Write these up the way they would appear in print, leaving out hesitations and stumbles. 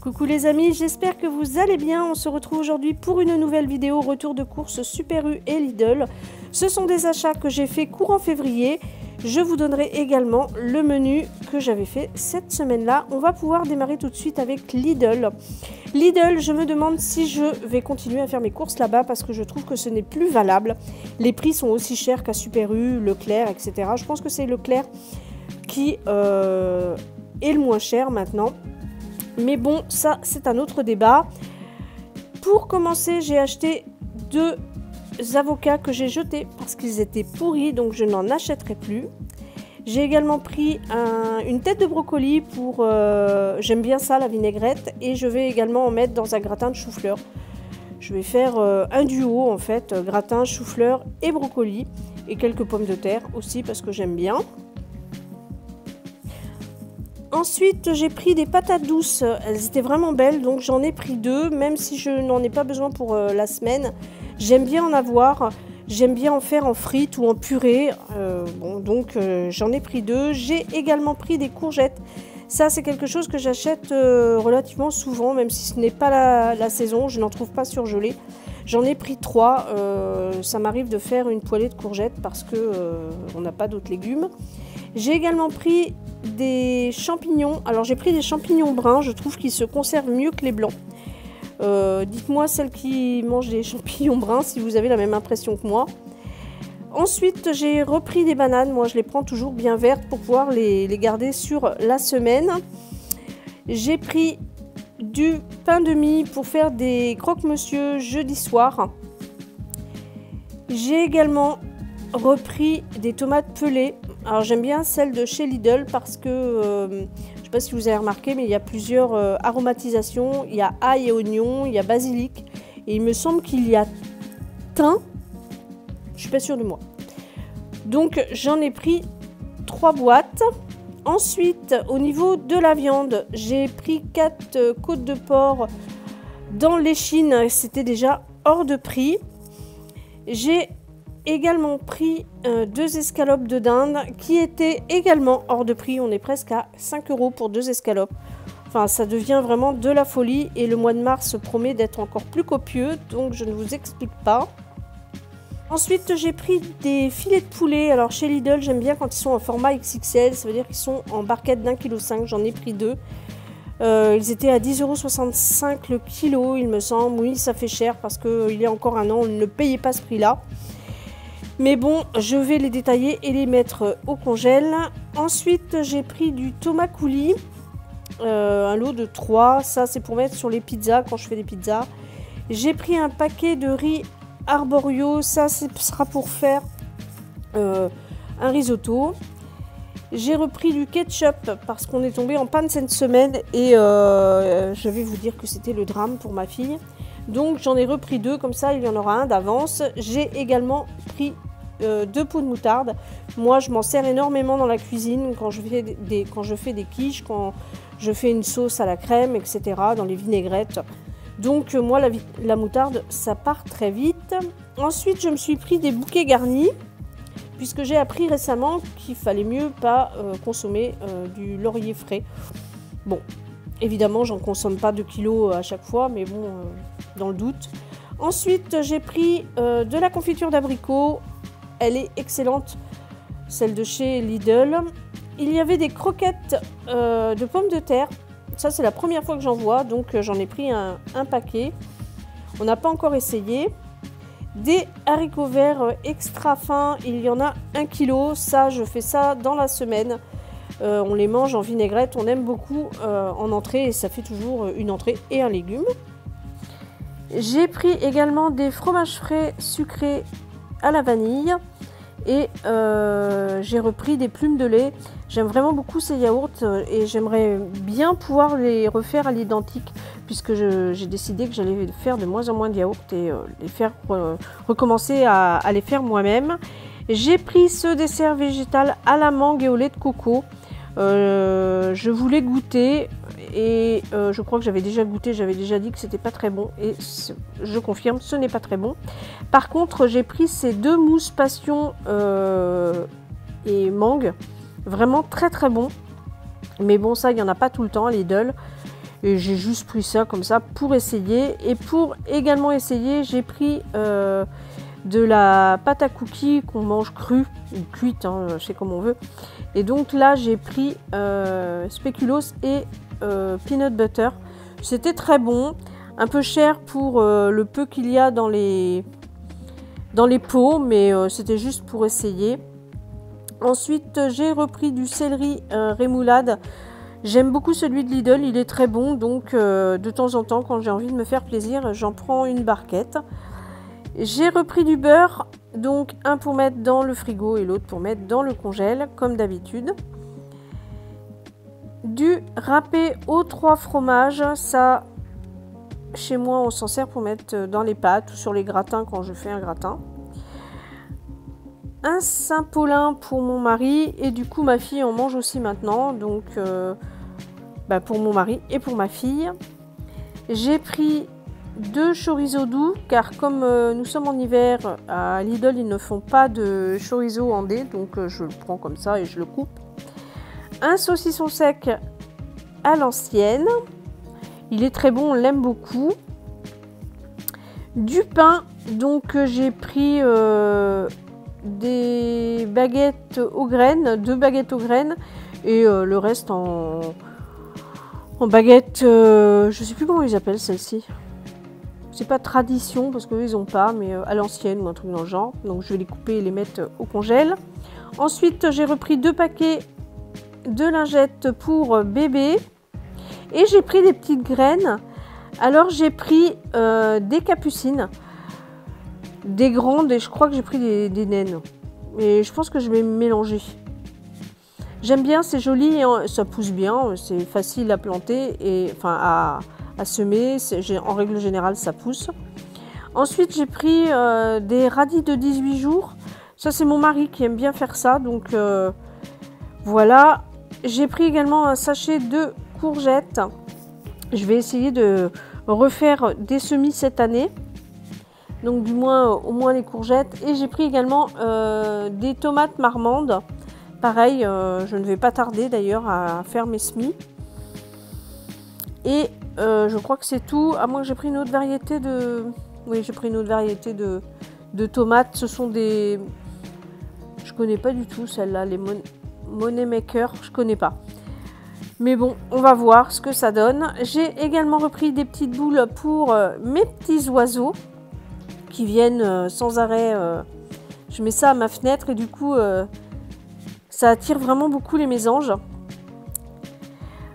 Coucou les amis, j'espère que vous allez bien. On se retrouve aujourd'hui pour une nouvelle vidéo retour de course Super U et Lidl. Ce sont des achats que j'ai fait courant février. Je vous donnerai également le menu que j'avais fait cette semaine-là. On va pouvoir démarrer tout de suite avec Lidl. Lidl, je me demande si je vais continuer à faire mes courses là-bas parce que je trouve que ce n'est plus valable. Les prix sont aussi chers qu'à Super U, Leclerc, etc. Je pense que c'est Leclerc qui est le moins cher maintenant. Mais bon, ça, c'est un autre débat. Pour commencer, j'ai acheté 2 avocats que j'ai jetés parce qu'ils étaient pourris, donc je n'en achèterai plus. J'ai également pris une tête de brocoli pour... j'aime bien ça, la vinaigrette. Et je vais également en mettre dans un gratin de chou-fleur. Je vais faire un duo, en fait, gratin, chou-fleur et brocoli. Et quelques pommes de terre aussi, parce que j'aime bien. Ensuite, j'ai pris des patates douces. Elles étaient vraiment belles, donc j'en ai pris 2, même si je n'en ai pas besoin pour la semaine. J'aime bien en avoir. J'aime bien en faire en frites ou en purée. Donc j'en ai pris 2. J'ai également pris des courgettes. Ça, c'est quelque chose que j'achète relativement souvent, même si ce n'est pas la saison. Je n'en trouve pas surgelé. J'en ai pris 3. Ça m'arrive de faire une poêlée de courgettes parce que on n'a pas d'autres légumes. J'ai également pris des champignons. Alors j'ai pris des champignons bruns. Je trouve qu'ils se conservent mieux que les blancs. Dites-moi celles qui mangent des champignons bruns si vous avez la même impression que moi. Ensuite, j'ai repris des bananes. Moi, je les prends toujours bien vertes pour pouvoir les garder sur la semaine. J'ai pris du pain de mie pour faire des croque-monsieur jeudi soir. J'ai également repris des tomates pelées. Alors j'aime bien celles de chez Lidl parce que, je ne sais pas si vous avez remarqué, mais il y a plusieurs aromatisations. Il y a ail et oignon, il y a basilic. Et il me semble qu'il y a thym. Je ne suis pas sûre de moi. Donc j'en ai pris 3 boîtes. Ensuite, au niveau de la viande, j'ai pris 4 côtes de porc dans l'échine. C'était déjà hors de prix. J'ai également pris 2 escalopes de dinde qui étaient également hors de prix. On est presque à 5 € pour 2 escalopes. Enfin, ça devient vraiment de la folie et le mois de mars promet d'être encore plus copieux, donc je ne vous explique pas. Ensuite, j'ai pris des filets de poulet. Alors chez Lidl, j'aime bien quand ils sont en format XXL, ça veut dire qu'ils sont en barquette d'1,5 kg. J'en ai pris 2. Ils étaient à 10,65 € le kilo, il me semble. Oui, ça fait cher parce qu'il y a encore un an, on ne payait pas ce prix-là. Mais bon, je vais les détailler et les mettre au congèle. Ensuite, j'ai pris du tomate coulis, un lot de 3. Ça, c'est pour mettre sur les pizzas quand je fais des pizzas. J'ai pris un paquet de riz arborio. Ça, ce sera pour faire un risotto. J'ai repris du ketchup parce qu'on est tombé en panne cette semaine et je vais vous dire que c'était le drame pour ma fille. Donc j'en ai repris 2, comme ça il y en aura un d'avance. J'ai également pris 2 pots de moutarde. Moi je m'en sers énormément dans la cuisine quand je fais des quiches, quand je fais une sauce à la crème, etc. dans les vinaigrettes. Donc moi la moutarde ça part très vite. Ensuite je me suis pris des bouquets garnis puisque j'ai appris récemment qu'il fallait mieux pas consommer du laurier frais. Bon, évidemment j'en consomme pas 2 kg à chaque fois, mais bon, dans le doute. Ensuite j'ai pris de la confiture d'abricot. Elle est excellente, celle de chez Lidl. Il y avait des croquettes de pommes de terre. Ça, c'est la première fois que j'en vois, donc j'en ai pris un paquet. On n'a pas encore essayé. Des haricots verts extra fins, il y en a 1 kg. Ça, je fais ça dans la semaine. On les mange en vinaigrette, on aime beaucoup en entrée et ça fait toujours une entrée et un légume. J'ai pris également des fromages frais sucrés à la vanille et j'ai repris des plumes de lait. J'aime vraiment beaucoup ces yaourts et j'aimerais bien pouvoir les refaire à l'identique puisque j'ai décidé que j'allais faire de moins en moins de yaourts et les faire recommencer à les faire moi-même. J'ai pris ce dessert végétal à la mangue et au lait de coco. Je voulais goûter et je crois que j'avais déjà goûté, j'avais déjà dit que c'était pas très bon et je confirme, ce n'est pas très bon. Par contre, j'ai pris ces 2 mousses passion et mangue, vraiment très très bon. Mais bon, ça, il n'y en a pas tout le temps à Lidl. Et j'ai juste pris ça comme ça pour essayer. Et pour également essayer, j'ai pris de la pâte à cookies qu'on mange crue ou cuite, hein, je sais comme on veut. Et donc là, j'ai pris spéculoos et peanut butter. C'était très bon, un peu cher pour le peu qu'il y a dans les pots, mais c'était juste pour essayer. Ensuite, j'ai repris du céleri rémoulade. J'aime beaucoup celui de Lidl, il est très bon, donc de temps en temps, quand j'ai envie de me faire plaisir, j'en prends une barquette. J'ai repris du beurre, donc un pour mettre dans le frigo et l'autre pour mettre dans le congèle, comme d'habitude. Du râpé aux 3 fromages, ça, chez moi, on s'en sert pour mettre dans les pâtes ou sur les gratins quand je fais un gratin. Un Saint-Paulin pour mon mari et du coup ma fille en mange aussi maintenant, donc pour mon mari et pour ma fille. J'ai pris 2 chorizo doux car comme nous sommes en hiver à Lidl, ils ne font pas de chorizo en dés, donc je le prends comme ça et je le coupe. Un saucisson sec à l'ancienne, il est très bon, on l'aime beaucoup. Du pain, donc j'ai pris des baguettes aux graines, 2 baguettes aux graines et le reste en baguette, je sais plus comment ils appellent celle-ci. C'est pas tradition parce qu'eux ils ont pas, mais à l'ancienne ou un truc dans le genre. Donc je vais les couper et les mettre au congèle. Ensuite j'ai repris 2 paquets de lingettes pour bébé et j'ai pris des petites graines. Alors j'ai pris des capucines. Des grandes et je crois que j'ai pris des naines. Et je pense que je vais mélanger. J'aime bien, c'est joli, et ça pousse bien, c'est facile à planter et enfin à semer. En règle générale, ça pousse. Ensuite, j'ai pris des radis de 18 jours. Ça, c'est mon mari qui aime bien faire ça. Donc voilà. J'ai pris également un sachet de courgettes. Je vais essayer de refaire des semis cette année. Donc du moins, au moins les courgettes. Et j'ai pris également des tomates marmandes. Pareil, je ne vais pas tarder d'ailleurs à faire mes semis. Et je crois que c'est tout. À moins que j'ai pris une autre variété de... Oui, j'ai pris une autre variété de tomates. Ce sont des... Je connais pas du tout celles-là, les Money Maker. Je connais pas. Mais bon, on va voir ce que ça donne. J'ai également repris des petites boules pour mes petits oiseaux qui viennent sans arrêt. Je mets ça à ma fenêtre et du coup, ça attire vraiment beaucoup les mésanges.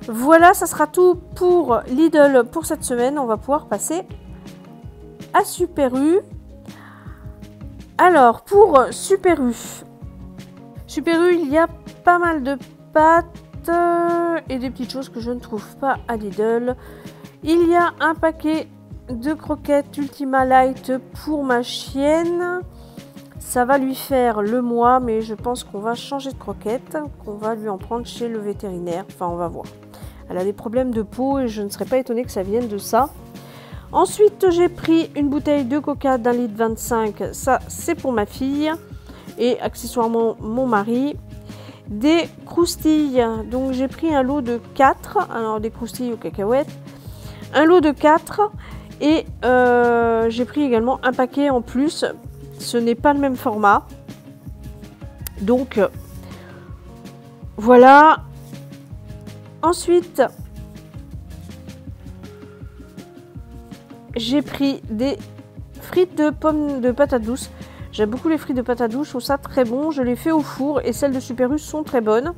Voilà, ça sera tout pour Lidl pour cette semaine. On va pouvoir passer à Super U. Alors, pour Super U, il y a pas mal de pâtes et des petites choses que je ne trouve pas à Lidl. Il y a un paquet de croquettes Ultima Light pour ma chienne. Ça va lui faire le mois, mais je pense qu'on va changer de croquettes, qu'on va lui en prendre chez le vétérinaire. Enfin, on va voir. Elle a des problèmes de peau et je ne serais pas étonnée que ça vienne de ça. Ensuite, j'ai pris une bouteille de coca d'1,25 litre. Ça, c'est pour ma fille et accessoirement mon mari. Des croustilles. Donc, j'ai pris un lot de 4. Alors, des croustilles aux cacahuètes. Un lot de 4. Et j'ai pris également un paquet en plus. Ce n'est pas le même format. Donc, voilà. Ensuite, j'ai pris des frites de pommes de patates douces. J'aime beaucoup les frites de patates douces, je trouve ça très bon. Je les fais au four et celles de Super U sont très bonnes.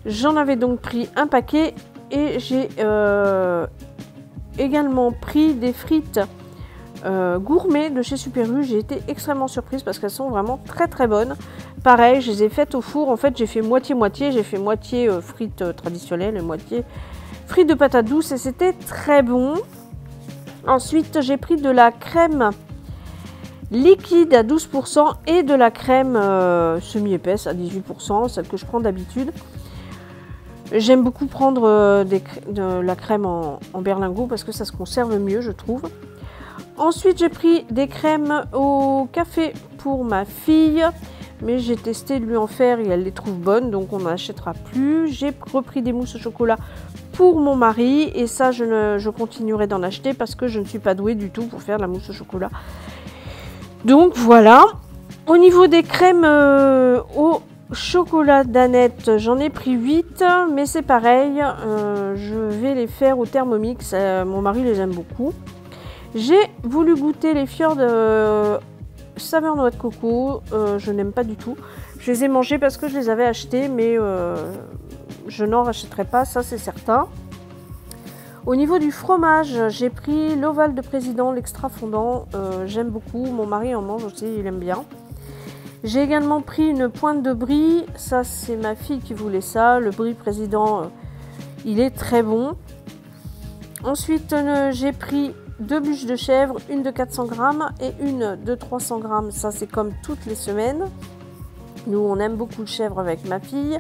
J'en avais donc pris un paquet et j'ai également pris des frites gourmet de chez Super U. J'ai été extrêmement surprise parce qu'elles sont vraiment très très bonnes. Pareil, je les ai faites au four. En fait, j'ai fait moitié-moitié. J'ai fait moitié frites traditionnelles et moitié frites de patates douces et c'était très bon. Ensuite, j'ai pris de la crème liquide à 12% et de la crème semi-épaisse à 18%, celle que je prends d'habitude. J'aime beaucoup prendre de la crème en berlingot parce que ça se conserve mieux, je trouve. Ensuite, j'ai pris des crèmes au café pour ma fille, mais j'ai testé de lui en faire et elle les trouve bonnes, donc on n'en achètera plus. J'ai repris des mousses au chocolat pour mon mari. Et ça, je continuerai d'en acheter parce que je ne suis pas douée du tout pour faire de la mousse au chocolat. Donc voilà. Au niveau des crèmes au chocolat d'Annette, j'en ai pris 8, mais c'est pareil, je vais les faire au Thermomix, mon mari les aime beaucoup. J'ai voulu goûter les Fjord saveur noix de coco, je n'aime pas du tout. Je les ai mangés parce que je les avais achetés, mais je n'en rachèterai pas, ça c'est certain. Au niveau du fromage, j'ai pris l'Oval de Président, l'extra fondant, j'aime beaucoup, mon mari en mange aussi, il aime bien. J'ai également pris une pointe de brie, ça c'est ma fille qui voulait ça, le brie président, il est très bon. Ensuite j'ai pris 2 bûches de chèvre, une de 400 grammes et une de 300 grammes, ça c'est comme toutes les semaines. Nous on aime beaucoup le chèvre avec ma fille.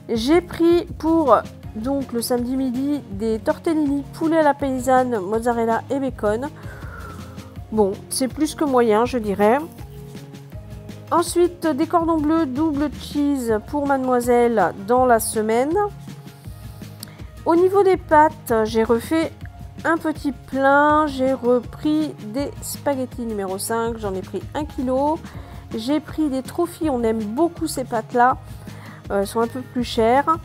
J'ai pris pour donc le samedi midi des tortellini poulet à la paysanne, mozzarella et bacon. Bon, c'est plus que moyen je dirais. Ensuite, des cordons bleus double cheese pour mademoiselle dans la semaine. Au niveau des pâtes, j'ai refait un petit plein. J'ai repris des spaghettis numéro 5. J'en ai pris 1 kg. J'ai pris des trophies. On aime beaucoup ces pâtes-là. Elles sont un peu plus chères.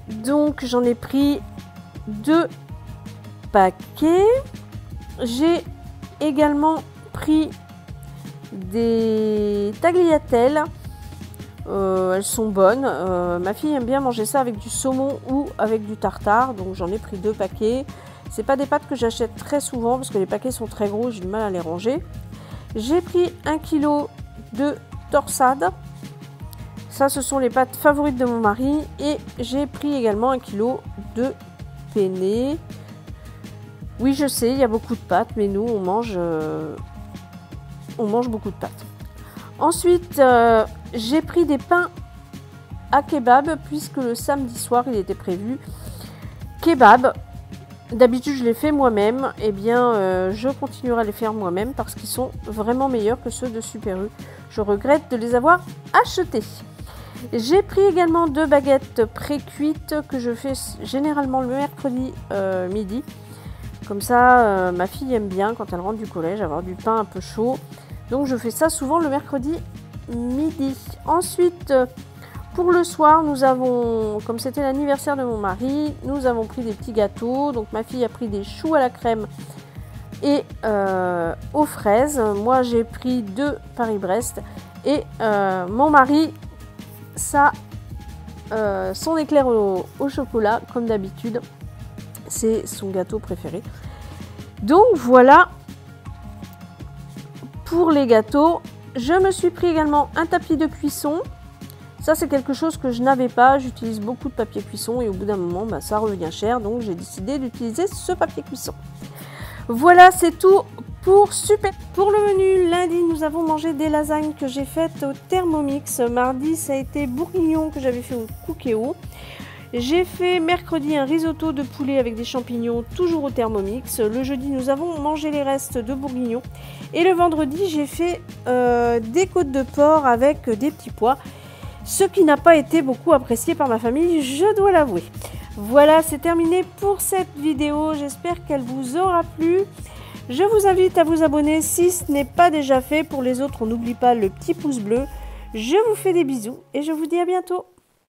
Donc, j'en ai pris 2 paquets. J'ai également pris des tagliatelles, elles sont bonnes, ma fille aime bien manger ça avec du saumon ou avec du tartare, donc j'en ai pris 2 paquets. C'est pas des pâtes que j'achète très souvent parce que les paquets sont très gros, j'ai du mal à les ranger. J'ai pris 1 kg de torsade, ça ce sont les pâtes favorites de mon mari, et j'ai pris également 1 kg de penne. Oui je sais, il y a beaucoup de pâtes, mais nous on mange beaucoup de pâtes. Ensuite, j'ai pris des pains à kebab puisque le samedi soir il était prévu kebab. D'habitude je les fais moi-même, et bien je continuerai à les faire moi-même parce qu'ils sont vraiment meilleurs que ceux de Super U. Je regrette de les avoir achetés. J'ai pris également 2 baguettes pré-cuites que je fais généralement le mercredi midi. Comme ça, ma fille aime bien quand elle rentre du collège avoir du pain un peu chaud. Donc je fais ça souvent le mercredi midi. Ensuite, pour le soir, nous avons, comme c'était l'anniversaire de mon mari, nous avons pris des petits gâteaux. Donc ma fille a pris des choux à la crème et aux fraises. Moi j'ai pris 2 Paris-Brest. Et mon mari, ça, son éclair au chocolat, comme d'habitude. C'est son gâteau préféré. Donc voilà pour les gâteaux. Je me suis pris également un tapis de cuisson. Ça c'est quelque chose que je n'avais pas. J'utilise beaucoup de papier cuisson et au bout d'un moment ça revient cher. Donc j'ai décidé d'utiliser ce papier cuisson. Voilà, c'est tout pour Super. Pour le menu, lundi nous avons mangé des lasagnes que j'ai faites au Thermomix. Mardi ça a été bourguignon que j'avais fait au Cookéo. J'ai fait mercredi un risotto de poulet avec des champignons, toujours au Thermomix. Le jeudi, nous avons mangé les restes de bourguignon. Et le vendredi, j'ai fait des côtes de porc avec des petits pois. Ce qui n'a pas été beaucoup apprécié par ma famille, je dois l'avouer. Voilà, c'est terminé pour cette vidéo. J'espère qu'elle vous aura plu. Je vous invite à vous abonner si ce n'est pas déjà fait. Pour les autres, on n'oublie pas le petit pouce bleu. Je vous fais des bisous et je vous dis à bientôt.